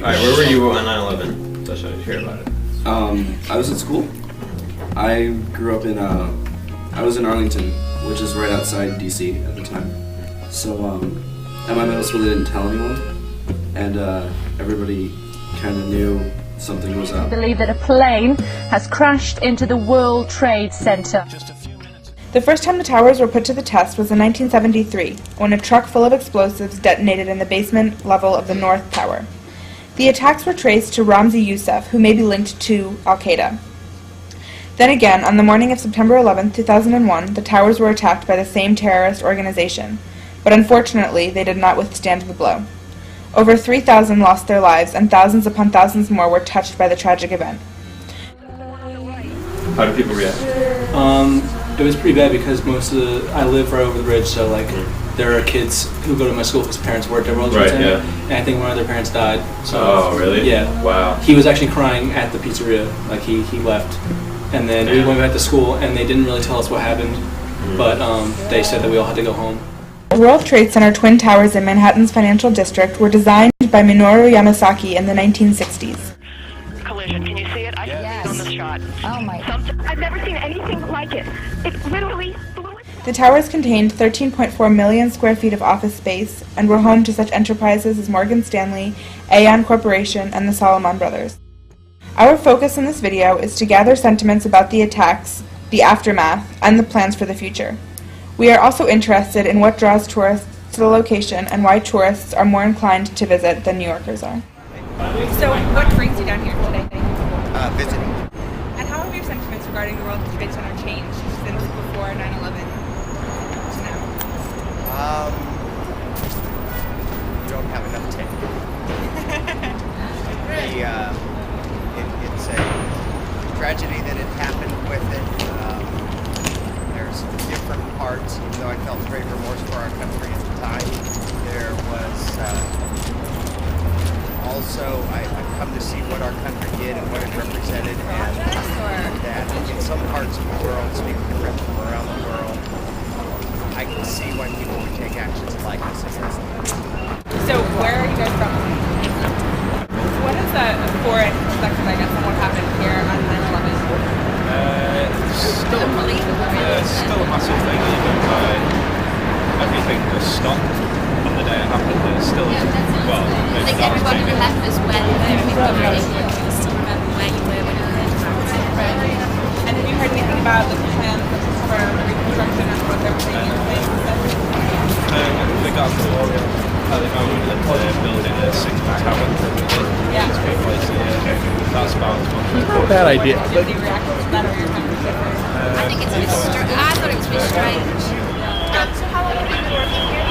Alright, where were you on 9/11? So I should hear about it. I was at school. I grew up in, I was in Arlington, which is right outside DC at the time. So, at my middle school they didn't tell anyone, and everybody kind of knew something was up. I believe that a plane has crashed into the World Trade Center. The first time the towers were put to the test was in 1973, when a truck full of explosives detonated in the basement level of the North Tower. The attacks were traced to Ramzi Youssef, who may be linked to Al-Qaeda. Then again, on the morning of September 11, 2001, the towers were attacked by the same terrorist organization, but unfortunately they did not withstand the blow. Over 3,000 lost their lives, and thousands upon thousands more were touched by the tragic event. How did people react? It was pretty bad because I live right over the bridge, so like there are kids who go to my school because parents worked at World Trade Center, and I think one of their parents died. So, oh, really? Yeah. Wow. He was actually crying at the pizzeria, like he left, and then we went back to school, and they didn't really tell us what happened, but they said that we all had to go home. The World Trade Center Twin Towers in Manhattan's financial district were designed by Minoru Yamasaki in the 1960s. Collision. Can you see it? I can see it on the shot. Oh my. I've never seen anything like it. It literally blew it. The towers contained 13.4 million square feet of office space and were home to such enterprises as Morgan Stanley, Aon Corporation, and the Salomon Brothers. Our focus in this video is to gather sentiments about the attacks, the aftermath, and the plans for the future. We are also interested in what draws tourists to the location and why tourists are more inclined to visit than New Yorkers are. So, what brings you down here today? Visiting. And how have your sentiments regarding the World Trade Center changed since before 9/11 to now? Don't have enough tape. It's a tragedy that had happened with it. There's different parts, even though I felt great remorse for our country at the time. There was also, I've come to see what our country did and what it represented, and that in some parts of the world, speaking from around the world, I can see why people would take actions like this against them. So, where are you guys from? What is a foreign perspective, I guess, on what happened here on 9/11? Still a massive thing, even everything was stopped on the day it happened. There's still, well, I think everyone remembers where they were in the building. You still remember where you were when you heard about it. Right. And have you heard anything about the plans for reconstruction and what they're putting in place? They got at the moment that they're building a single tower. Yeah. That's about as much as not a bad idea. Did you react to that, or your country different? I think it's a bit I thought it was a bit strange. So how long have you been working here?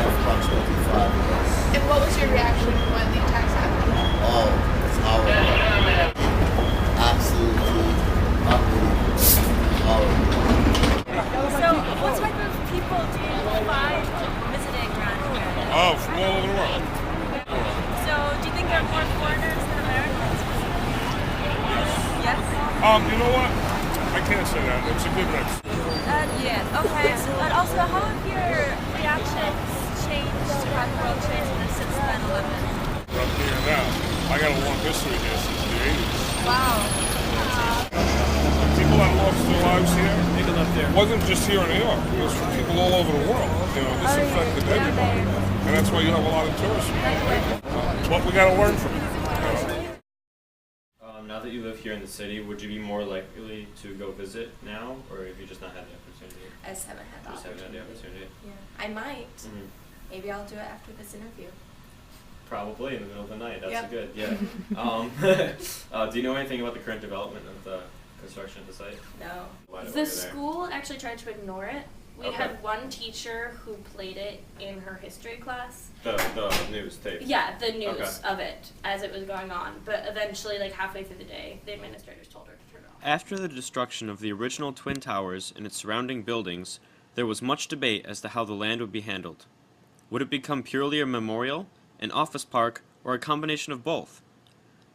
Approximately 5 years. And what was your reaction when the attacks happened? Oh, it's horrible. Absolutely unbelievable. So, what type of people do you find visiting around here? Oh, from all over the world. So, do you think there are more foreigners than Americans? Yes? You know what? I can't say that. It's a good mix. Yeah, okay. But also, how have your reactions changed about the World Trade Center since 9/11? Up here now. I got a long history here since the 80s. Wow. People that lost their lives here, it wasn't just here in New York. It was from people all over the world. You know, this affected everybody. And that's why you have a lot of tourists. But we got to learn from it. Now that you live here in the city, would you be more likely to go visit now, or have you just not had the opportunity? I just haven't had the opportunity. Yeah, I might. Mm-hmm. Maybe I'll do it after this interview. Probably in the middle of the night. That's Yep. good. Yeah. Do you know anything about the current development of the construction of the site? No. Why The school actually tried to ignore it. We Okay. had one teacher who played it in her history class. The news tape. Yeah, the news Okay. of it as it was going on. But eventually, like halfway through the day, the administrators told her to turn it off. After the destruction of the original Twin Towers and its surrounding buildings, there was much debate as to how the land would be handled. Would it become purely a memorial, an office park, or a combination of both?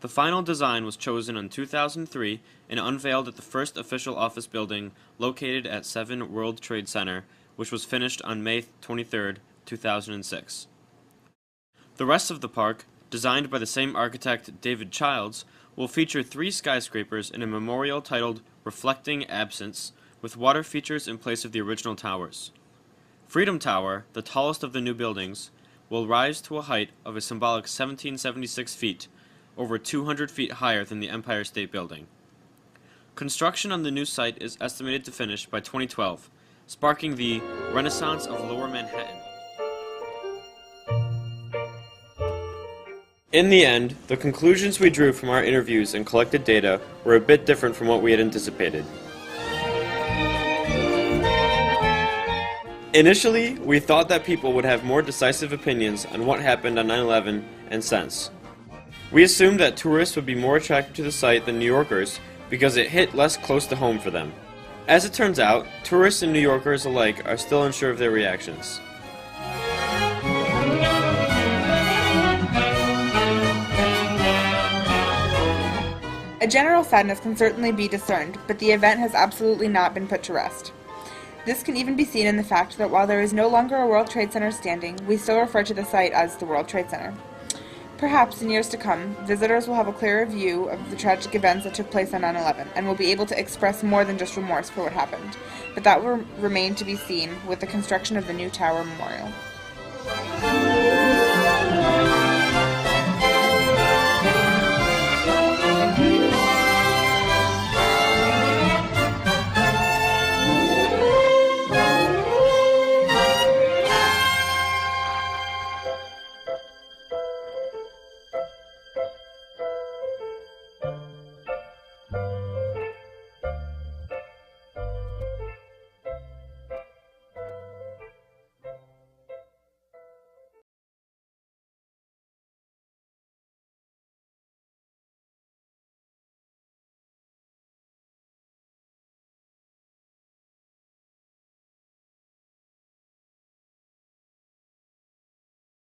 The final design was chosen in 2003 and unveiled at the first official office building located at 7 World Trade Center, which was finished on May 23, 2006. The rest of the park, designed by the same architect David Childs, will feature 3 skyscrapers in a memorial titled Reflecting Absence, with water features in place of the original towers. Freedom Tower, the tallest of the new buildings, will rise to a height of a symbolic 1,776 feet, over 200 feet higher than the Empire State Building. Construction on the new site is estimated to finish by 2012, sparking the Renaissance of Lower Manhattan. In the end, the conclusions we drew from our interviews and collected data were a bit different from what we had anticipated. Initially, we thought that people would have more decisive opinions on what happened on 9/11 and since. We assumed that tourists would be more attracted to the site than New Yorkers because it hit less close to home for them. As it turns out, tourists and New Yorkers alike are still unsure of their reactions. A general sadness can certainly be discerned, but the event has absolutely not been put to rest. This can even be seen in the fact that while there is no longer a World Trade Center standing, we still refer to the site as the World Trade Center. Perhaps in years to come, visitors will have a clearer view of the tragic events that took place on 9/11 and will be able to express more than just remorse for what happened, but that will remain to be seen with the construction of the new Tower Memorial.